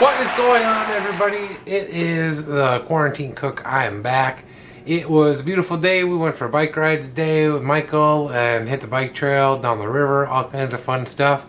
What is going on, everybody? It is the Quarantine Cook. I am back. It was a beautiful day. We went for a bike ride today with Michael and hit the bike trail down the river, all kinds of fun stuff.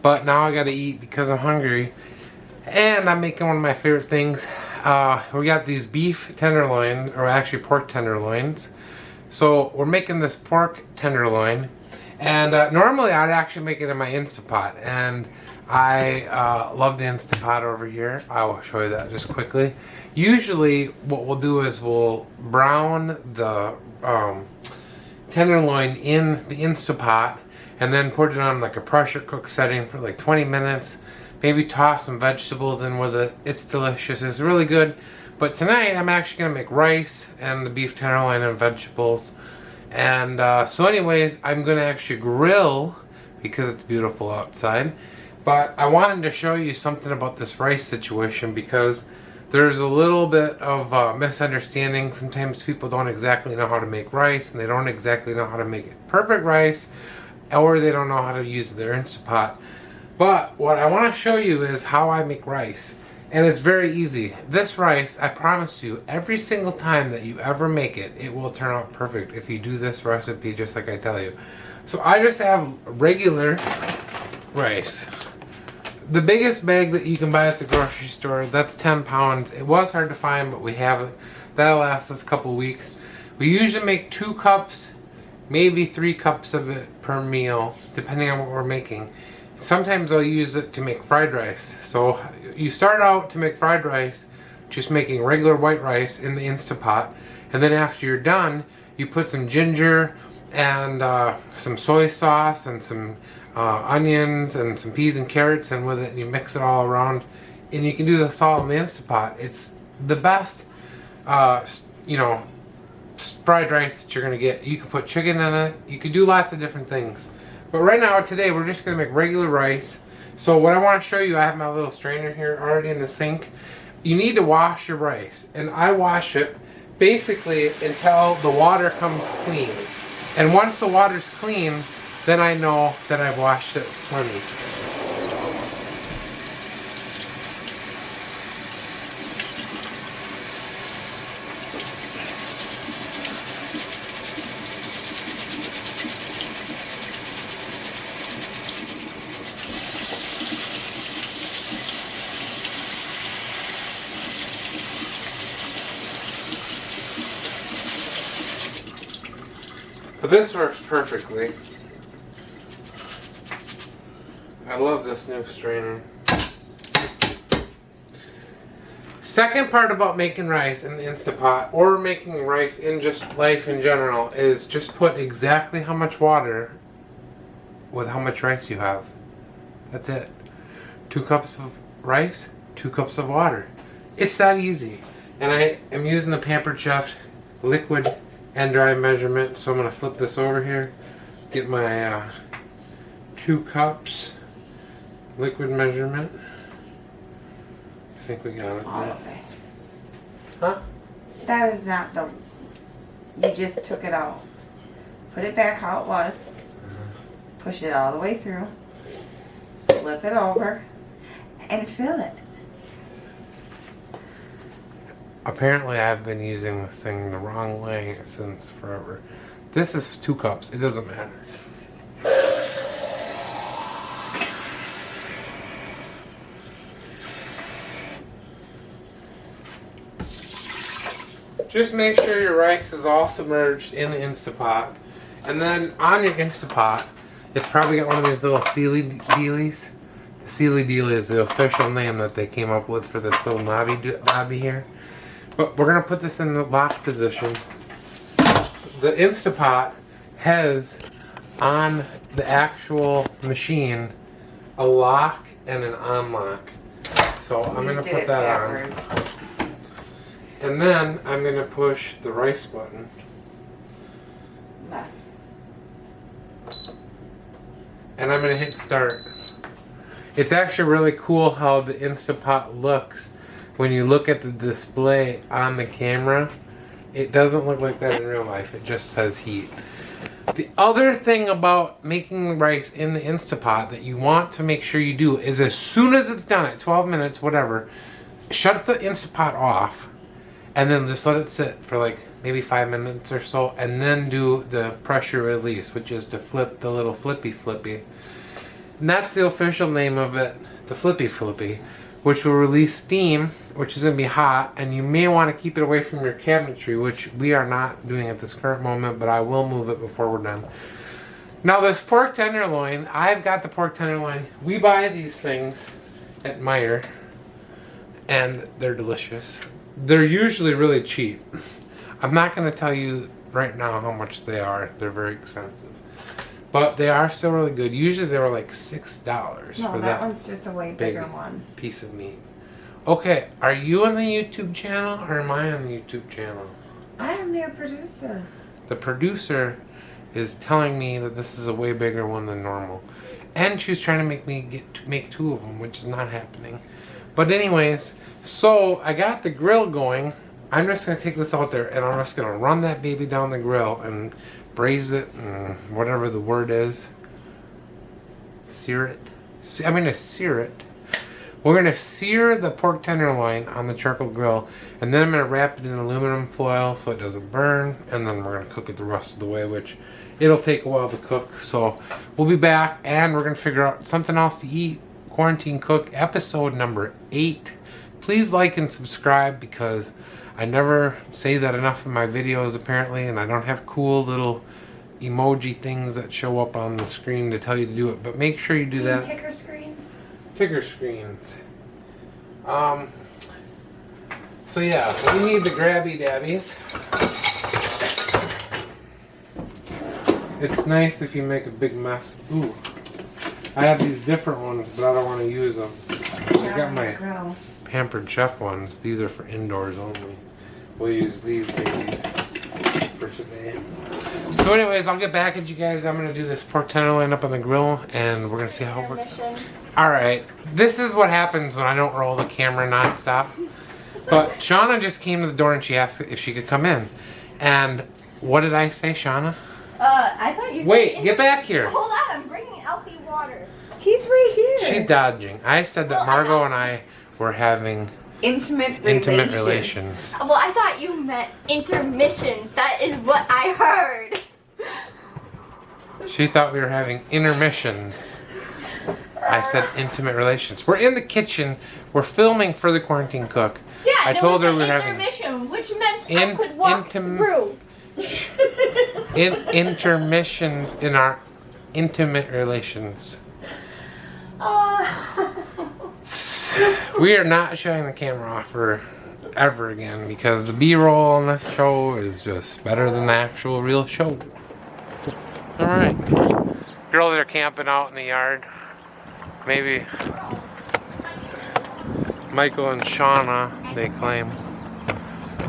But now I gotta eat because I'm hungry. And I'm making one of my favorite things. We got these beef tenderloin, or actually pork tenderloins. So we're making this pork tenderloin. And normally I'd actually make it in my Instapot. And I love the Instapot over here. I will show you that just quickly. Usually what we'll do is we'll brown the tenderloin in the Instapot and then put it on like a pressure cook setting for like 20 minutes. Maybe toss some vegetables in with it. It's delicious. It's really good. But tonight I'm actually going to make rice and the beef tenderloin and vegetables. And so anyways, I'm going to actually grill because it's beautiful outside. But I wanted to show you something about this rice situation because there's a little bit of misunderstanding. Sometimes people don't exactly know how to make rice and they don't exactly know how to make it perfect rice, or they don't know how to use their Instapot. But what I want to show you is how I make rice. And it's very easy. This rice, I promise you, every single time that you ever make it, it will turn out perfect if you do this recipe just like I tell you. So I just have regular rice. The biggest bag that you can buy at the grocery store, that's 10 pounds. It was hard to find, but we have it. That'll last us a couple weeks. We usually make 2 cups, maybe 3 cups of it per meal, depending on what we're making. Sometimes I'll use it to make fried rice. So you start out to make fried rice just making regular white rice in the Instapot, and then after you're done, you put some ginger and some soy sauce and some onions and some peas and carrots in with it, and you mix it all around, and you can do this all in the Instapot. It's the best you know, fried rice that you're gonna get. You can put chicken in it, you can do lots of different things. But right now, today, we're just gonna make regular rice. So what I wanna show you, I have my little strainer here already in the sink. You need to wash your rice, and I wash it basically until the water comes clean. And once the water's clean, then I know that I've washed it plenty. But this works perfectly. I love this new strainer. Second part about making rice in the Instapot, or making rice in just life in general, is just put exactly how much water with how much rice you have. That's it. 2 cups of rice, 2 cups of water. It's that easy. And I am using the Pampered Chef liquid and dry measurement, so I'm going to flip this over here, get my 2 cups liquid measurement. I think we got it. All of it. Huh? That is not the... You just took it out. Put it back how it was. Push it all the way through. Flip it over. And fill it. Apparently I've been using this thing the wrong way since forever. This is 2 cups. It doesn't matter. Just make sure your rice is all submerged in the Instapot. And then on your Instapot, it's probably got one of these little Sealy dealies. The Sealy dealie is the official name that they came up with for this little knobby here. But we're going to put this in the lock position. The Instapot has on the actual machine a lock and an unlock. So I'm going to put that on. And then I'm going to push the rice button. Left. And I'm going to hit start. It's actually really cool how the Instapot looks when you look at the display on the camera. It doesn't look like that in real life. It just says heat. The other thing about making rice in the Instapot that you want to make sure you do is as soon as it's done at 12 minutes, whatever, shut the Instapot off and then just let it sit for like maybe 5 minutes or so, and then do the pressure release, which is to flip the little flippy. And that's the official name of it, the flippy, which will release steam, which is going to be hot, and you may want to keep it away from your cabinetry, which we are not doing at this current moment, but I will move it before we're done. Now this pork tenderloin, I've got the pork tenderloin. We buy these things at Meijer, and they're delicious. They're usually really cheap. I'm not going to tell you right now how much they are. They're very expensive. But they are still really good. Usually they were like $6 No, for that one's just a way big bigger one. piece of meat. Okay, are you on the YouTube channel or am I on the YouTube channel? I am their producer. The producer is telling me that this is a way bigger one than normal. And she was trying to make me make 2 of them, which is not happening. But anyways, so I got the grill going. I'm just going to take this out there and I'm just going to run that baby down the grill and braise it and whatever the word is. Sear it. I'm going to sear it. We're going to sear the pork tenderloin on the charcoal grill, and then I'm going to wrap it in aluminum foil so it doesn't burn, and then we're going to cook it the rest of the way, which it'll take a while to cook. So we'll be back and we're going to figure out something else to eat. Quarantine Cook episode number 8. Please like and subscribe because I never say that enough in my videos apparently, and I don't have cool little emoji things that show up on the screen to tell you to do it, but make sure you do that. Ticker screens? Ticker screens. So yeah, we need the grabby dabbies. It's nice if you make a big mess. Ooh, I have these different ones, but I don't want to use them. I got my Pampered Chef ones. These are for indoors only. We'll use these babies for today. So anyways, I'll get back at you guys. I'm going to do this pork tenderloin up on the grill, and we're going to see how it works. Alright, this is what happens when I don't roll the camera nonstop. But Shauna just came to the door and she asked if she could come in. And what did I say, Shauna? I thought you said... Wait, get back here. Hold on, I'm bringing Alfie water. He's right here. She's dodging. I said that Margot and I were having intimate relations. Well, I thought you meant intermissions. That is what I heard. She thought we were having intermissions. I said intimate relations. We're in the kitchen. We're filming for the Quarantine Cook. Yeah, I told her we were having intermission, which meant I could walk through. Intermissions in our intimate relations. We are not shutting the camera off for ever again because the B-roll on this show is just better than the actual real show. Alright. Girls are camping out in the yard. Maybe Michael and Shauna, they claim.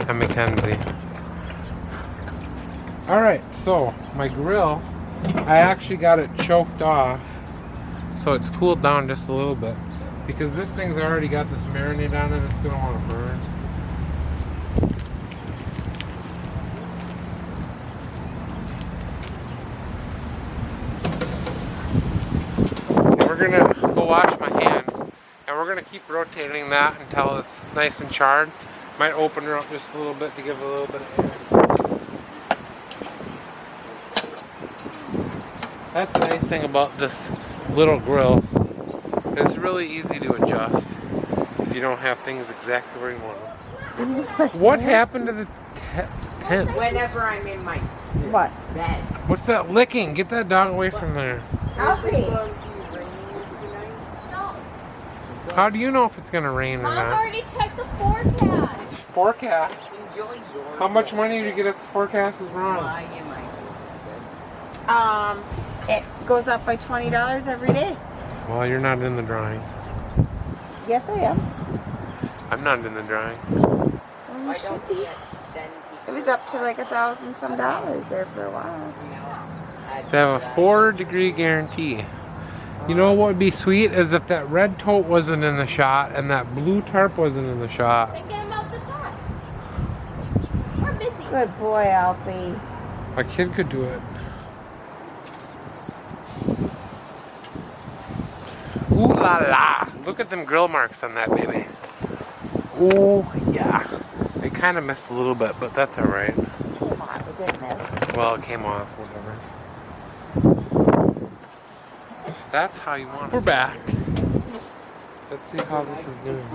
And Mackenzie. Alright, so my grill, I actually got it choked off so it's cooled down just a little bit. Because this thing's already got this marinade on it, it's going to want to burn. We're going to go wash my hands, and we're going to keep rotating that until it's nice and charred. Might open her up just a little bit to give a little bit of air. That's the nice thing about this little grill. It's really easy to adjust if you don't have things exactly where you want them. What happened to the tent? Whenever I'm in my bed. What's that licking? Get that dog away from there. Alfie. How do you know if it's going to rain or Mom not? already checked the forecast. It's forecast. How much money do you get if the forecast is wrong? It goes up by $20 every day. Well, you're not in the drawing. Yes, I am. I'm not in the drawing. I don't get then It was up to like $1,000 some there for a while. They have a 4-degree guarantee. You know what would be sweet is if that red tote wasn't in the shot and that blue tarp wasn't in the shot. Then get him out the shot. We're busy. Good boy, Alfie. My kid could do it. Ooh la la. Look at them grill marks on that baby. Ooh, yeah. They kind of missed a little bit, but that's alright. Come on, it didn't miss. Well, it came off, whatever. That's how you want it. We're back. Let's see how this is doing.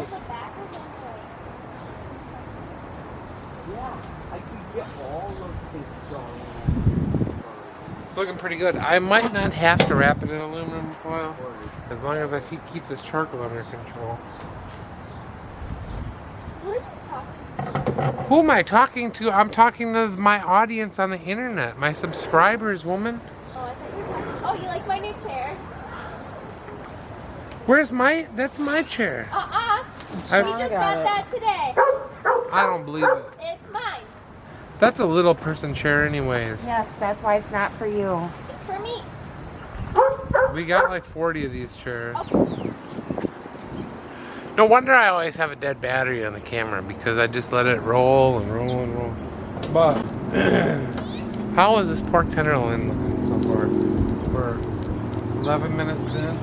Yeah, I could get all those things going. It's looking pretty good. I might not have to wrap it in aluminum foil as long as I keep this charcoal under control. Who are you talking to? Who am I talking to? I'm talking to my audience on the internet, my subscribers, woman. Oh, I thought you were talking. Oh, you like my new chair? Where's my? That's my chair. We just got that today. I don't believe it. It's mine. That's a little person chair, anyways. Yes, that's why it's not for you. It's for me. We got like 40 of these chairs. No wonder I always have a dead battery on the camera because I just let it roll and roll and roll. But how is this pork tenderloin looking so far? We're 11 minutes in.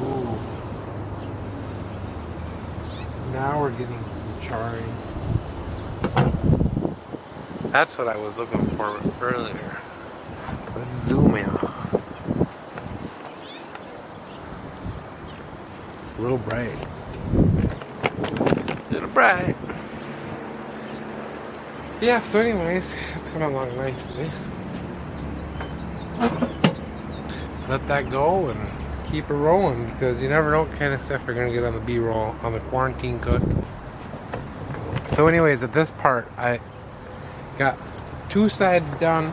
Ooh. Now we're getting some charring. That's what I was looking for earlier. Let's zoom in. A little bright. A little bright. Yeah, so anyways, it's coming along nicely. Let that go and keep it rolling because you never know what kind of stuff you're gonna get on the B-roll on the quarantine cook. So anyways, at this part, I got 2 sides done.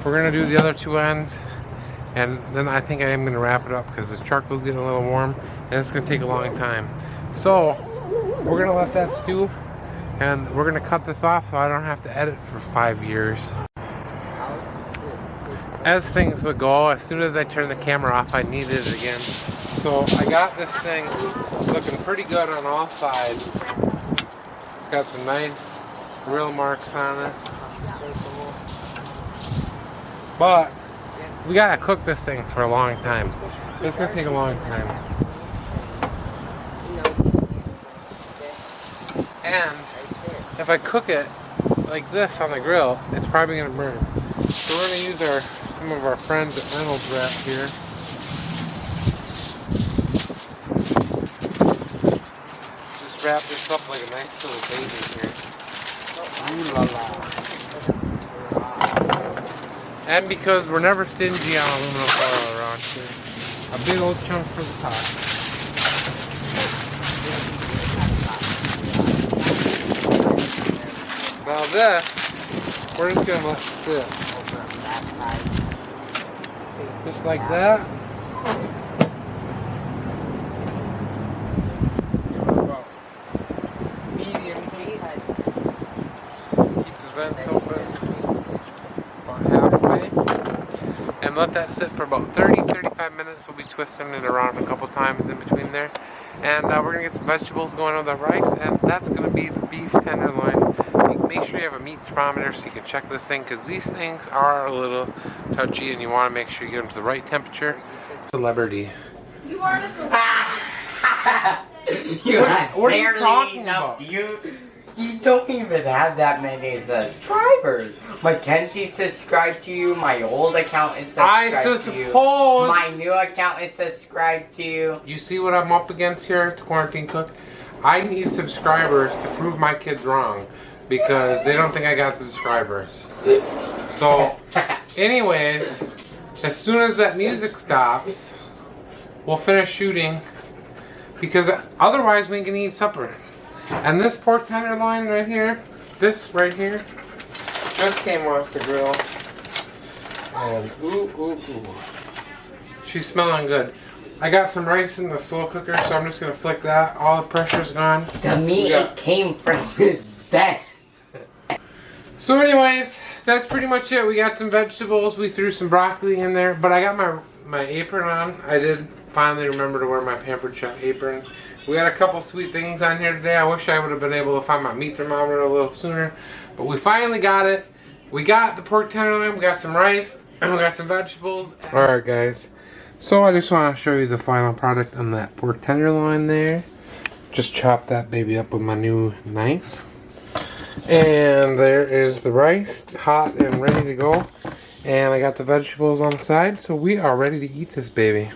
We're gonna do the other 2 ends. And then I think I am going to wrap it up because the charcoal's getting a little warm and it's going to take a long time. So we're going to let that stew and we're going to cut this off so I don't have to edit for 5 years. As things would go, as soon as I turn the camera off, I need it again. So I got this thing looking pretty good on all sides. It's got some nice grill marks on it. But we gotta cook this thing for a long time. It's gonna take a long time. And if I cook it like this on the grill, it's probably gonna burn. So we're gonna use some of our friends at Reynolds Wrap here. Just wrap this up like a nice little baby here. Ooh la la. And because we're never stingy on aluminum foil around here, a big old chunk for the top. Now this, we're just gonna let it sit. Just like that. About medium heat. Keep the vents open. Halfway and let that sit for about 30-35 minutes. We'll be twisting it around a couple times in between there, and we're gonna get some vegetables going on the rice, and that's gonna be the beef tenderloin. Make sure you have a meat thermometer so you can check this thing because these things are a little touchy and you want to make sure you get them to the right temperature. Celebrity. You are a celebrity. What are you talking about? You don't even have that many subscribers. Mackenzie subscribed to you. My old account is subscribed to you. suppose. My new account is subscribed to you. You see what I'm up against here at Quarantine Cook? I need subscribers to prove my kids wrong because they don't think I got subscribers. So, anyways, as soon as that music stops, we'll finish shooting because otherwise we can eat supper. And this pork tenderloin right here, this right here, just came off the grill. And ooh. She's smelling good. I got some rice in the slow cooker, so I'm just gonna flick that. All the pressure's gone. The meat it came from is dead. So anyways, that's pretty much it. We got some vegetables. We threw some broccoli in there, but I got my apron on. I did finally remember to wear my Pampered Chef apron. We got a couple sweet things on here today. I wish I would have been able to find my meat thermometer a little sooner, but we finally got it. We got the pork tenderloin, we got some rice, and we got some vegetables. Alright guys, So I just want to show you the final product on that pork tenderloin there. Just chop that baby up with my new knife. And there is the rice, hot and ready to go. And I got the vegetables on the side, so we are ready to eat this baby.